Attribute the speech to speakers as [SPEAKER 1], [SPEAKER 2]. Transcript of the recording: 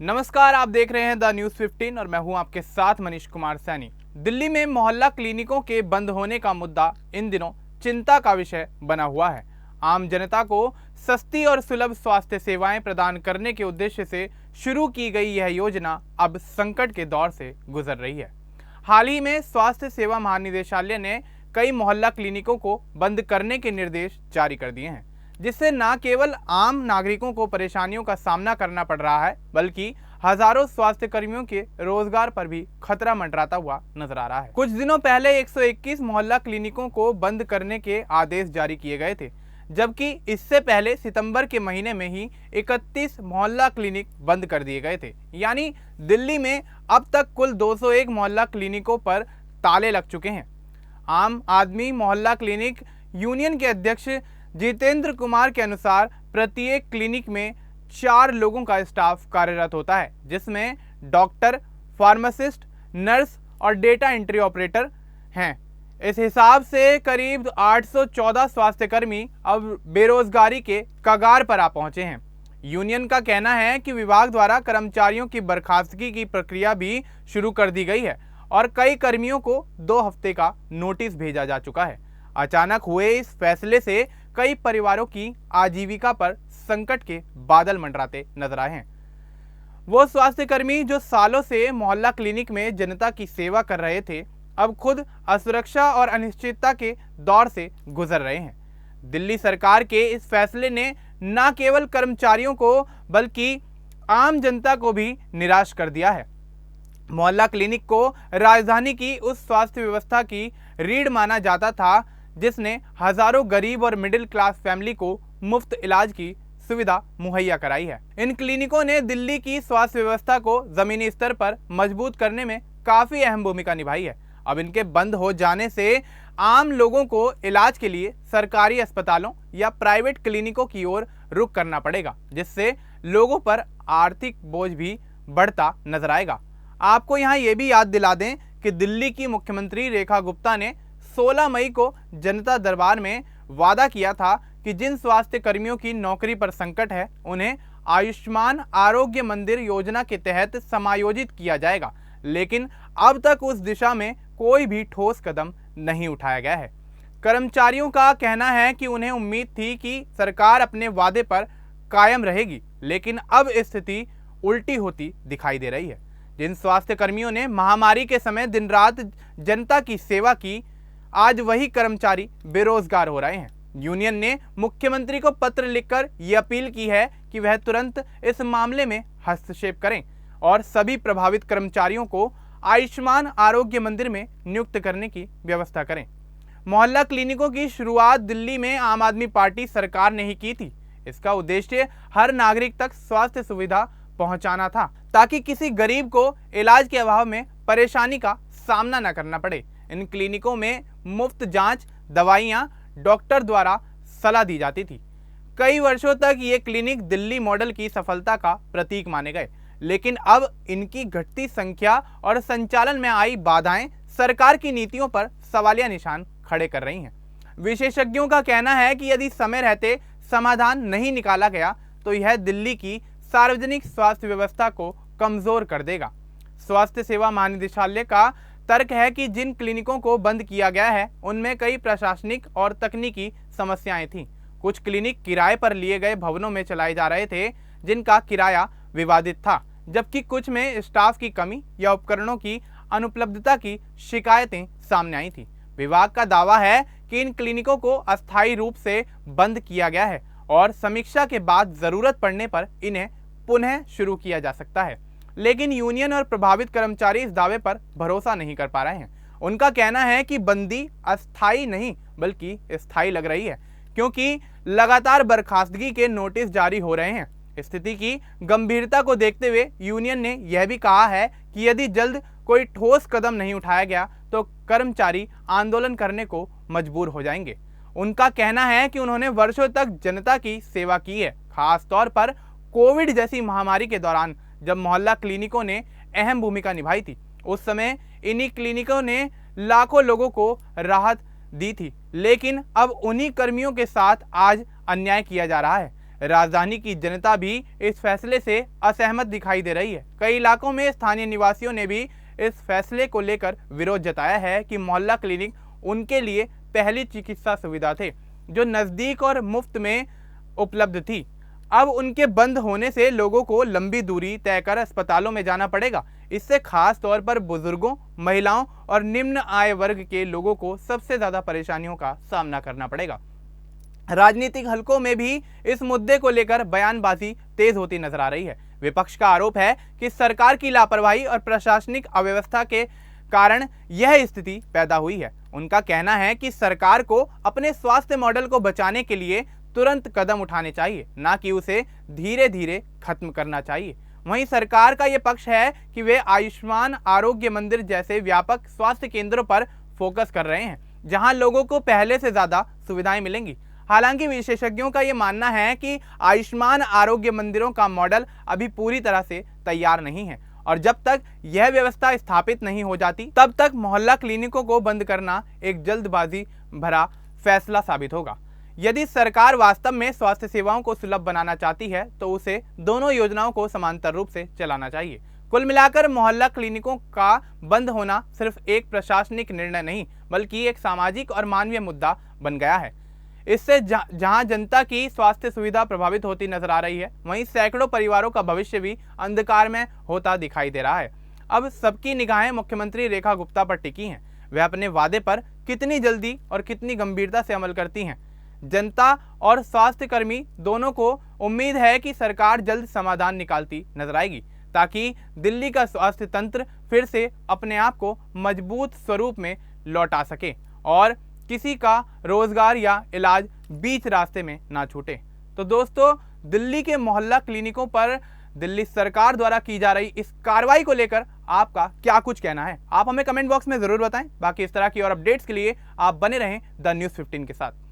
[SPEAKER 1] नमस्कार, आप देख रहे हैं द न्यूज़ 15 और मैं हूं आपके साथ मनीष कुमार सैनी। दिल्ली में मोहल्ला क्लिनिकों के बंद होने का मुद्दा इन दिनों चिंता का विषय बना हुआ है। आम जनता को सस्ती और सुलभ स्वास्थ्य सेवाएं प्रदान करने के उद्देश्य से शुरू की गई यह योजना अब संकट के दौर से गुजर रही है। हाल ही में स्वास्थ्य सेवा महानिदेशालय ने कई मोहल्ला क्लिनिकों को बंद करने के निर्देश जारी कर दिए हैं, जिससे न केवल आम नागरिकों को परेशानियों का सामना करना पड़ रहा है, बल्कि हजारों स्वास्थ्य कर्मियों के रोजगार पर भी खतरा मंडराता हुआ नजर आ रहा है। कुछ दिनों पहले 121 मोहल्ला क्लिनिकों को बंद करने के आदेश जारी किए गए थे, जबकि इससे पहले सितंबर के महीने में ही 31 मोहल्ला क्लिनिक बंद कर दिए गए थे। यानी दिल्ली में अब तक कुल 201 मोहल्ला क्लिनिकों पर ताले लग चुके हैं। आम आदमी मोहल्ला क्लिनिक यूनियन के अध्यक्ष जितेंद्र कुमार के अनुसार प्रत्येक क्लिनिक में 4 लोगों का स्टाफ कार्यरत होता है, जिसमें डॉक्टर, फार्मासिस्ट, नर्स और डेटा एंट्री ऑपरेटर हैं। इस हिसाब से करीब 814 स्वास्थ्यकर्मी अब बेरोजगारी के कगार पर आ पहुंचे हैं। यूनियन का कहना है कि विभाग द्वारा कर्मचारियों की बर्खास्तगी की प्रक्रिया भी शुरू कर दी गई है और कई कर्मियों को 2 हफ्ते का नोटिस भेजा जा चुका है। अचानक हुए इस फैसले से कई परिवारों की आजीविका पर संकट के बादल मंडराते नजर आए हैं। वो स्वास्थ्यकर्मी जो सालों से मोहल्ला क्लिनिक में जनता की सेवा कर रहे थे, अब खुद असुरक्षा और अनिश्चितता के दौर से गुजर रहे हैं। दिल्ली सरकार के इस फैसले ने न केवल कर्मचारियों को बल्कि आम जनता को भी निराश कर दिया है। मोहल्ला क्लिनिक को राजधानी की उस स्वास्थ्य व्यवस्था की रीढ़ माना जाता था, जिसने हजारों गरीब और मिडिल क्लास फैमिली को मुफ्त इलाज की सुविधा मुहैया कराई है। इन क्लिनिकों ने दिल्ली की स्वास्थ्य व्यवस्था को जमीनी स्तर पर मजबूत करने में काफी अहम भूमिका निभाई है। अब इनके बंद हो जाने से आम लोगों को इलाज के लिए सरकारी अस्पतालों या प्राइवेट क्लिनिकों की ओर रुख करना पड़ेगा, जिससे लोगों पर आर्थिक बोझ भी बढ़ता नजर आएगा। आपको यहाँ ये भी याद दिला दें कि दिल्ली की मुख्यमंत्री रेखा गुप्ता ने 16 मई को जनता दरबार में वादा किया था कि जिन स्वास्थ्य कर्मियों की नौकरी पर संकट है, उन्हें आयुष्मान आरोग्य मंदिर योजना के तहत समायोजित किया जाएगा, लेकिन अब तक उस दिशा में कोई भी ठोस कदम नहीं उठाया गया है। कर्मचारियों का कहना है कि उन्हें उम्मीद थी कि सरकार अपने वादे पर कायम रहेगी, लेकिन अब स्थिति उल्टी होती दिखाई दे रही है। जिन स्वास्थ्य कर्मियों ने महामारी के समय दिन रात जनता की सेवा की, आज वही कर्मचारी बेरोजगार हो रहे हैं। यूनियन ने मुख्यमंत्री को पत्र लिखकर ये अपील की है कि वह तुरंत इस मामले में हस्तक्षेप करें और सभी प्रभावित कर्मचारियों को आयुष्मान आरोग्य मंदिर में नियुक्त करने की व्यवस्था करें। मोहल्ला क्लिनिकों की शुरुआत दिल्ली में आम आदमी पार्टी सरकार ने ही की थी। इसका उद्देश्य हर नागरिक तक स्वास्थ्य सुविधा पहुंचाना था, ताकि किसी गरीब को इलाज के अभाव में परेशानी का सामना न करना पड़े। इन क्लिनिकों में मुफ्त जांच, दवाइयां डॉक्टर द्वारा सलाह दी जाती थी। कई वर्षों तक ये क्लिनिक दिल्ली मॉडल की सफलता का प्रतीक माने गए, लेकिन अब इनकी घटती संख्या और संचालन में आई बाधाएं सरकार की नीतियों पर सवालिया निशान खड़े कर रही हैं। विशेषज्ञों का कहना है कि यदि समय रहते समाधान नहीं निकाला गया तो यह दिल्ली की सार्वजनिक स्वास्थ्य व्यवस्था को कमजोर कर देगा। स्वास्थ्य सेवा महानिदेशालय का तर्क है कि जिन क्लिनिकों को बंद किया गया है, उनमें कई प्रशासनिक और तकनीकी समस्याएं थीं। कुछ क्लिनिक किराए पर लिए गए भवनों में चलाए जा रहे थे, जिनका किराया विवादित था, जबकि कुछ में स्टाफ की कमी या उपकरणों की अनुपलब्धता की शिकायतें सामने आई थी। विभाग का दावा है कि इन क्लिनिकों को अस्थायी रूप से बंद किया गया है और समीक्षा के बाद जरूरत पड़ने पर इन्हें पुनः शुरू किया जा सकता है, लेकिन यूनियन और प्रभावित कर्मचारी इस दावे पर भरोसा नहीं कर पा रहे हैं। उनका कहना है कि बंदी अस्थायी नहीं बल्कि स्थायी लग रही है, क्योंकि लगातार बर्खास्तगी के नोटिस जारी हो रहे हैं। स्थिति की गंभीरता को देखते हुए यूनियन ने यह भी कहा है कि यदि जल्द कोई ठोस कदम नहीं उठाया गया तो कर्मचारी आंदोलन करने को मजबूर हो जाएंगे। उनका कहना है कि उन्होंने वर्षों तक जनता की सेवा की है, खास तौर पर कोविड जैसी महामारी के दौरान, जब मोहल्ला क्लिनिकों ने अहम भूमिका निभाई थी। उस समय इन्हीं क्लिनिकों ने लाखों लोगों को राहत दी थी, लेकिन अब उन्हीं कर्मियों के साथ आज अन्याय किया जा रहा है। राजधानी की जनता भी इस फैसले से असहमत दिखाई दे रही है। कई इलाकों में स्थानीय निवासियों ने भी इस फैसले को लेकर विरोध जताया है कि मोहल्ला क्लिनिक उनके लिए पहली चिकित्सा सुविधा थे, जो नज़दीक और मुफ्त में उपलब्ध थी। अब उनके बंद होने से लोगों को लंबी दूरी तय कर अस्पतालों में जाना पड़ेगा। इससे खास तौर पर बुजुर्गों, महिलाओं और निम्न आय वर्ग के लोगों को सबसे ज्यादा परेशानियों का सामना करना पड़ेगा। राजनीतिक हलकों में भी इस मुद्दे को लेकर बयानबाजी तेज होती नजर आ रही है। विपक्ष का आरोप है कि सरकार की लापरवाही और प्रशासनिक अव्यवस्था के कारण यह स्थिति पैदा हुई है। उनका कहना है कि सरकार को अपने स्वास्थ्य मॉडल को बचाने के लिए तुरंत कदम उठाने चाहिए, ना कि उसे धीरे धीरे खत्म करना चाहिए। वहीं सरकार का यह पक्ष है कि वे आयुष्मान आरोग्य मंदिर जैसे व्यापक स्वास्थ्य केंद्रों पर फोकस कर रहे हैं, जहां लोगों को पहले से ज्यादा सुविधाएं मिलेंगी। हालांकि विशेषज्ञों का यह मानना है कि आयुष्मान आरोग्य मंदिरों का मॉडल अभी पूरी तरह से तैयार नहीं है और जब तक यह व्यवस्था स्थापित नहीं हो जाती, तब तक मोहल्ला क्लिनिकों को बंद करना एक जल्दबाजी भरा फैसला साबित होगा। यदि सरकार वास्तव में स्वास्थ्य सेवाओं को सुलभ बनाना चाहती है तो उसे दोनों योजनाओं को समांतर रूप से चलाना चाहिए। कुल मिलाकर मोहल्ला क्लिनिकों का बंद होना सिर्फ एक प्रशासनिक निर्णय नहीं, बल्कि एक सामाजिक और मानवीय मुद्दा बन गया है। इससे जहां जनता की स्वास्थ्य सुविधा प्रभावित होती नजर आ रही है, वहीं सैकड़ों परिवारों का भविष्य भी अंधकार में होता दिखाई दे रहा है। अब सबकी निगाहें मुख्यमंत्री रेखा गुप्ता पर टिकी हैं। वह अपने वादे पर कितनी जल्दी और कितनी गंभीरता से अमल करती हैं। जनता और स्वास्थ्य कर्मी दोनों को उम्मीद है कि सरकार जल्द समाधान निकालती नजर आएगी, ताकि दिल्ली का स्वास्थ्य तंत्र फिर से अपने आप को मजबूत स्वरूप में लौटा सके और किसी का रोजगार या इलाज बीच रास्ते में ना छूटे। तो दोस्तों, दिल्ली के मोहल्ला क्लिनिकों पर दिल्ली सरकार द्वारा की जा रही इस कार्रवाई को लेकर आपका क्या कुछ कहना है, आप हमें कमेंट बॉक्स में जरूर बताएं। बाकी इस तरह की और अपडेट्स के लिए आप बने रहें द न्यूज़ 15 के साथ।